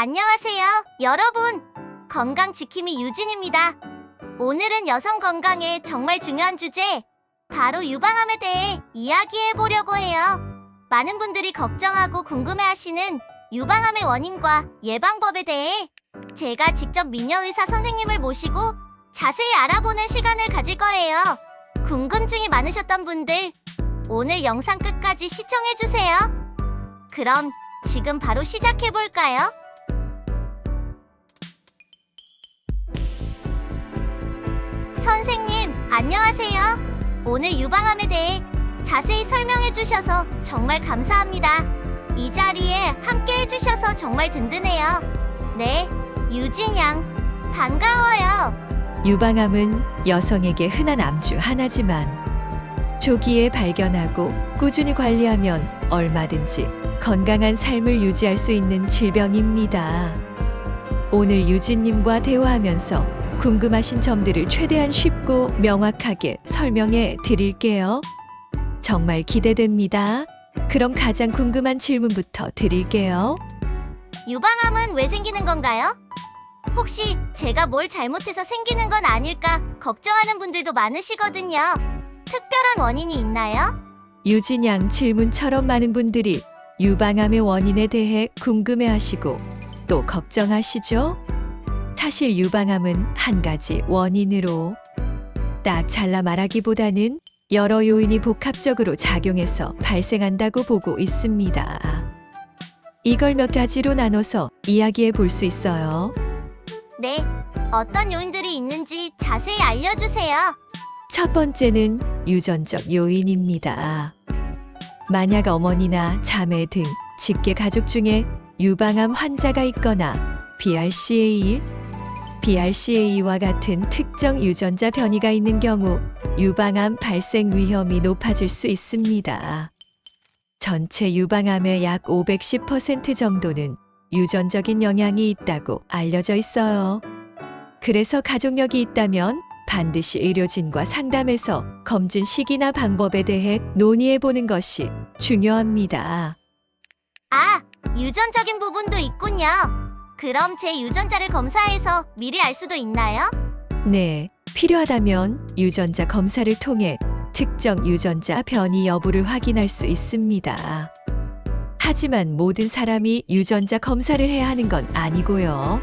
안녕하세요, 여러분. 건강지킴이 유진입니다. 오늘은 여성 건강에 정말 중요한 주제, 바로 유방암에 대해 이야기해 보려고 해요. 많은 분들이 걱정하고 궁금해하시는 유방암의 원인과 예방법에 대해 제가 직접 미녀 의사 선생님을 모시고 자세히 알아보는 시간을 가질 거예요. 궁금증이 많으셨던 분들, 오늘 영상 끝까지 시청해주세요. 그럼 지금 바로 시작해볼까요? 선생님, 안녕하세요. 오늘 유방암에 대해 자세히 설명해 주셔서 정말 감사합니다. 이 자리에 함께 해주셔서 정말 든든해요. 네, 유진 양, 반가워요. 유방암은 여성에게 흔한 암 중 하나지만 조기에 발견하고 꾸준히 관리하면 얼마든지 건강한 삶을 유지할 수 있는 질병입니다. 오늘 유진님과 대화하면서 궁금하신 점들을 최대한 쉽고 명확하게 설명해 드릴게요. 정말 기대됩니다. 그럼 가장 궁금한 질문부터 드릴게요. 유방암은 왜 생기는 건가요? 혹시 제가 뭘 잘못해서 생기는 건 아닐까 걱정하는 분들도 많으시거든요. 특별한 원인이 있나요? 유진 양 질문처럼 많은 분들이 유방암의 원인에 대해 궁금해하시고 또 걱정하시죠? 사실 유방암은 한 가지 원인으로 딱 잘라 말하기보다는 여러 요인이 복합적으로 작용해서 발생한다고 보고 있습니다. 이걸 몇 가지로 나눠서 이야기해 볼 수 있어요. 네, 어떤 요인들이 있는지 자세히 알려주세요. 첫 번째는 유전적 요인입니다. 만약 어머니나 자매 등 직계 가족 중에 유방암 환자가 있거나 BRCA와 같은 특정 유전자 변이가 있는 경우 유방암 발생 위험이 높아질 수 있습니다. 전체 유방암의 약 510% 정도는 유전적인 영향이 있다고 알려져 있어요. 그래서 가족력이 있다면 반드시 의료진과 상담해서 검진 시기나 방법에 대해 논의해 보는 것이 중요합니다. 아, 유전적인 부분도 있군요. 그럼 제 유전자를 검사해서 미리 알 수도 있나요? 네, 필요하다면 유전자 검사를 통해 특정 유전자 변이 여부를 확인할 수 있습니다. 하지만 모든 사람이 유전자 검사를 해야 하는 건 아니고요.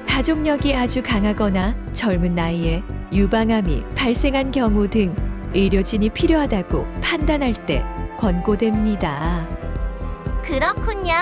가족력이 아주 강하거나 젊은 나이에 유방암이 발생한 경우 등 의료진이 필요하다고 판단할 때 권고됩니다. 그렇군요.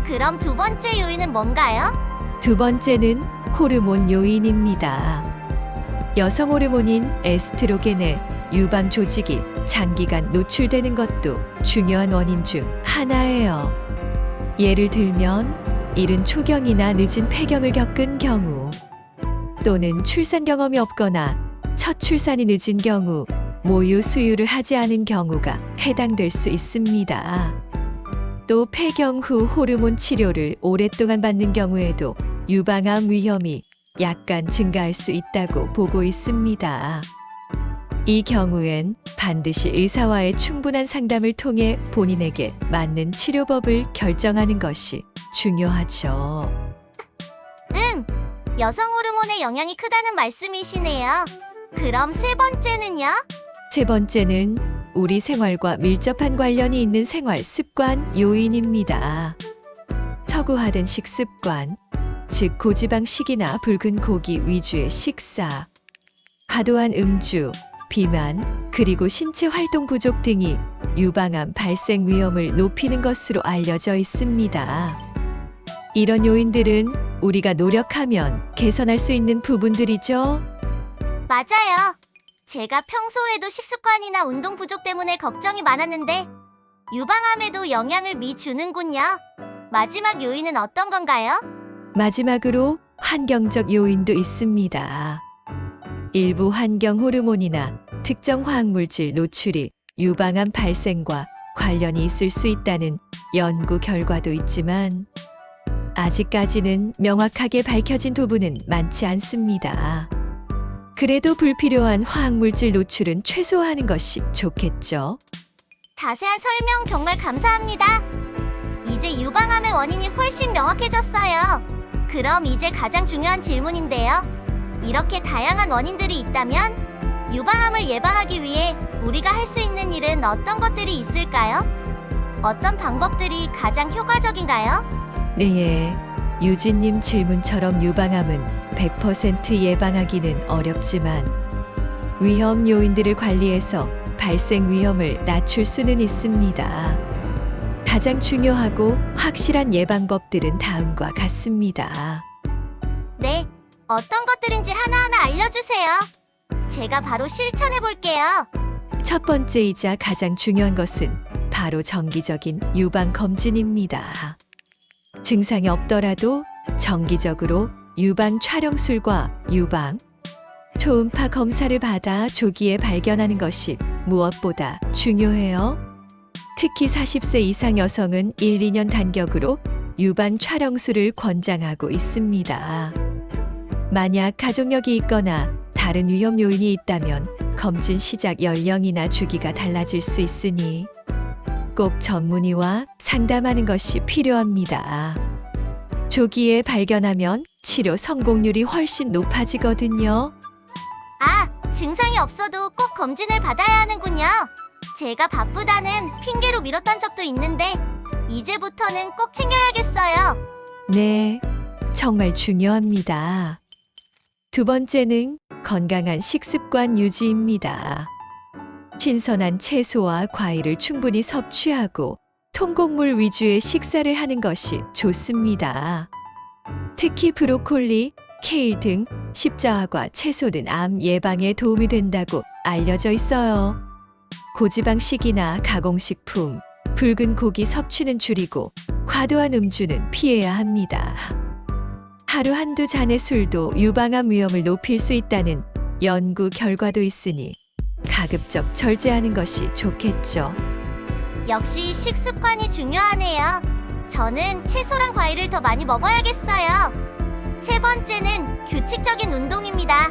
그럼 두 번째 요인은 뭔가요? 두 번째는 호르몬 요인입니다. 여성 호르몬인 에스트로겐의 유방 조직이 장기간 노출되는 것도 중요한 원인 중 하나예요. 예를 들면 이른 초경이나 늦은 폐경을 겪은 경우, 또는 출산 경험이 없거나 첫 출산이 늦은 경우, 모유 수유를 하지 않은 경우가 해당될 수 있습니다. 또 폐경 후 호르몬 치료를 오랫동안 받는 경우에도 유방암 위험이 약간 증가할 수 있다고 보고 있습니다. 이 경우엔 반드시 의사와의 충분한 상담을 통해 본인에게 맞는 치료법을 결정하는 것이 중요하죠. 여성 호르몬의 영향이 크다는 말씀이시네요. 그럼 세 번째는요? 세 번째는 우리 생활과 밀접한 관련이 있는 생활 습관 요인입니다. 서구화된 식습관, 즉 고지방식이나 붉은 고기 위주의 식사, 과도한 음주, 비만, 그리고 신체 활동 부족 등이 유방암 발생 위험을 높이는 것으로 알려져 있습니다. 이런 요인들은 우리가 노력하면 개선할 수 있는 부분들이죠. 맞아요. 제가 평소에도 식습관이나 운동 부족 때문에 걱정이 많았는데 유방암에도 영향을 미주는군요. 마지막 요인은 어떤 건가요? 마지막으로 환경적 요인도 있습니다. 일부 환경 호르몬이나 특정 화학물질 노출이 유방암 발생과 관련이 있을 수 있다는 연구 결과도 있지만 아직까지는 명확하게 밝혀진 부분은 많지 않습니다. 그래도 불필요한 화학물질 노출은 최소화하는 것이 좋겠죠. 자세한 설명 정말 감사합니다. 이제 유방암의 원인이 훨씬 명확해졌어요. 그럼 이제 가장 중요한 질문인데요. 이렇게 다양한 원인들이 있다면 유방암을 예방하기 위해 우리가 할 수 있는 일은 어떤 것들이 있을까요? 어떤 방법들이 가장 효과적인가요? 네, 유진님 질문처럼 유방암은 100% 예방하기는 어렵지만 위험 요인들을 관리해서 발생 위험을 낮출 수는 있습니다. 가장 중요하고 확실한 예방법들은 다음과 같습니다. 네, 어떤 것들인지 하나하나 알려주세요. 제가 바로 실천해 볼게요. 첫 번째이자 가장 중요한 것은 바로 정기적인 유방 검진입니다. 증상이 없더라도 정기적으로 유방 촬영술과 유방 초음파 검사를 받아 조기에 발견하는 것이 무엇보다 중요해요. 특히 40세 이상 여성은 1, 2년 단격으로 유방 촬영술을 권장하고 있습니다. 만약 가족력이 있거나 다른 위험 요인이 있다면 검진 시작 연령이나 주기가 달라질 수 있으니 꼭 전문의와 상담하는 것이 필요합니다. 조기에 발견하면 치료 성공률이 훨씬 높아지거든요. 증상이 없어도 꼭 검진을 받아야 하는군요. 제가 바쁘다는 핑계로 미뤘던 적도 있는데 이제부터는 꼭 챙겨야겠어요. 네, 정말 중요합니다. 두 번째는 건강한 식습관 유지입니다. 신선한 채소와 과일을 충분히 섭취하고 통곡물 위주의 식사를 하는 것이 좋습니다. 특히 브로콜리, 케일 등 십자화과 채소는 암 예방에 도움이 된다고 알려져 있어요. 고지방식이나 가공식품, 붉은 고기 섭취는 줄이고 과도한 음주는 피해야 합니다. 하루 한두 잔의 술도 유방암 위험을 높일 수 있다는 연구 결과도 있으니 가급적 절제하는 것이 좋겠죠. 역시 식습관이 중요하네요. 저는 채소랑 과일을 더 많이 먹어야겠어요. 세 번째는 규칙적인 운동입니다.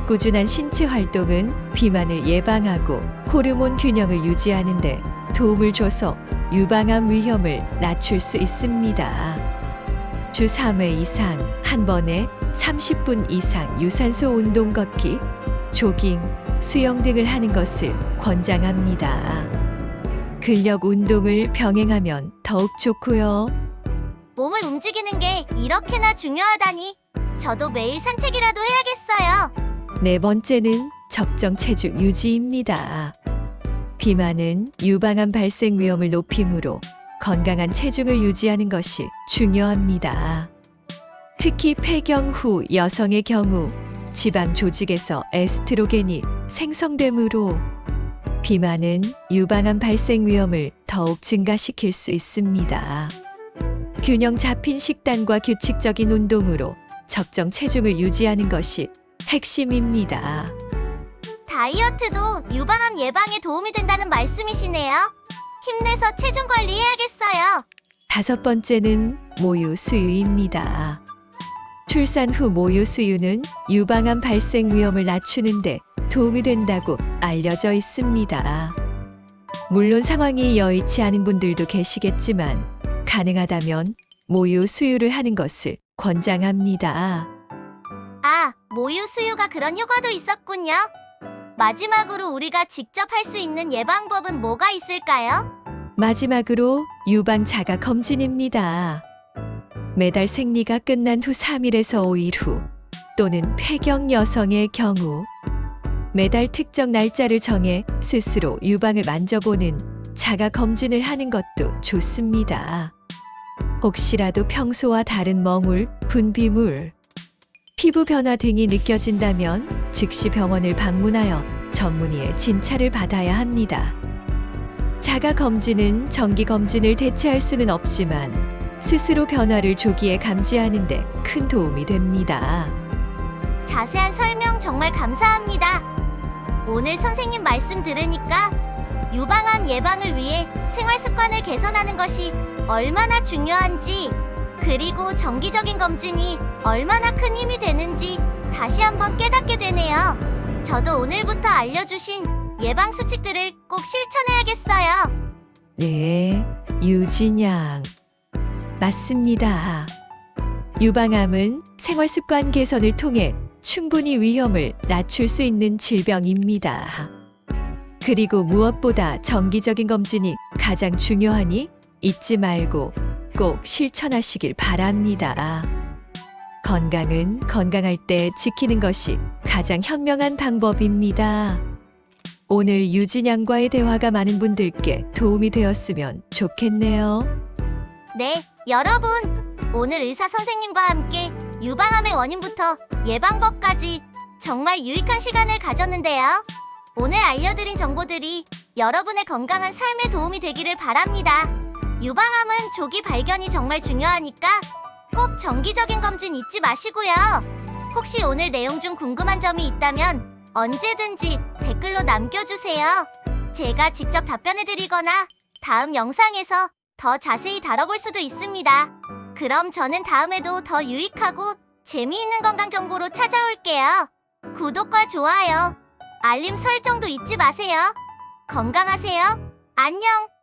꾸준한 신체 활동은 비만을 예방하고 호르몬 균형을 유지하는 데 도움을 줘서 유방암 위험을 낮출 수 있습니다. 주 3회 이상 한 번에 30분 이상 유산소 운동 걷기, 조깅, 수영 등을 하는 것을 권장합니다. 근력 운동을 병행하면 더욱 좋고요. 몸을 움직이는 게 이렇게나 중요하다니 저도 매일 산책이라도 해야겠어요. 네 번째는 적정 체중 유지입니다. 비만은 유방암 발생 위험을 높이므로 건강한 체중을 유지하는 것이 중요합니다. 특히 폐경 후 여성의 경우 지방 조직에서 에스트로겐이 생성되므로 비만은 유방암 발생 위험을 더욱 증가시킬 수 있습니다. 균형 잡힌 식단과 규칙적인 운동으로 적정 체중을 유지하는 것이 핵심입니다. 다이어트도 유방암 예방에 도움이 된다는 말씀이시네요. 힘내서 체중 관리해야겠어요. 다섯 번째는 모유 수유입니다. 출산 후 모유 수유는 유방암 발생 위험을 낮추는데 도움이 된다고 알려져 있습니다. 물론 상황이 여의치 않은 분들도 계시겠지만 가능하다면 모유 수유를 하는 것을 권장합니다. 모유 수유가 그런 효과도 있었군요. 마지막으로 우리가 직접 할 수 있는 예방법은 뭐가 있을까요? 마지막으로 유방 자가 검진입니다. 매달 생리가 끝난 후 3일에서 5일 후 또는 폐경 여성의 경우 매달 특정 날짜를 정해 스스로 유방을 만져보는 자가 검진을 하는 것도 좋습니다. 혹시라도 평소와 다른 멍울, 분비물, 피부 변화 등이 느껴진다면 즉시 병원을 방문하여 전문의의 진찰을 받아야 합니다. 자가 검진은 정기 검진을 대체할 수는 없지만 스스로 변화를 조기에 감지하는 데 큰 도움이 됩니다. 자세한 설명 정말 감사합니다. 오늘 선생님 말씀 들으니까 유방암 예방을 위해 생활 습관을 개선하는 것이 얼마나 중요한지, 그리고 정기적인 검진이 얼마나 큰 힘이 되는지 다시 한번 깨닫게 되네요. 저도 오늘부터 알려주신 예방 수칙들을 꼭 실천해야겠어요. 네, 유진양. 맞습니다. 유방암은 생활습관 개선을 통해 충분히 위험을 낮출 수 있는 질병입니다. 그리고 무엇보다 정기적인 검진이 가장 중요하니 잊지 말고 꼭 실천하시길 바랍니다. 건강은 건강할 때 지키는 것이 가장 현명한 방법입니다. 오늘 유진양과의 대화가 많은 분들께 도움이 되었으면 좋겠네요. 네, 여러분. 오늘 의사 선생님과 함께 유방암의 원인부터 예방법까지 정말 유익한 시간을 가졌는데요. 오늘 알려드린 정보들이 여러분의 건강한 삶에 도움이 되기를 바랍니다. 유방암은 조기 발견이 정말 중요하니까 꼭 정기적인 검진 잊지 마시고요. 혹시 오늘 내용 중 궁금한 점이 있다면 언제든지 댓글로 남겨주세요. 제가 직접 답변해드리거나 다음 영상에서 더 자세히 다뤄볼 수도 있습니다. 그럼 저는 다음에도 더 유익하고 재미있는 건강 정보로 찾아올게요. 구독과 좋아요, 알림 설정도 잊지 마세요. 건강하세요. 안녕.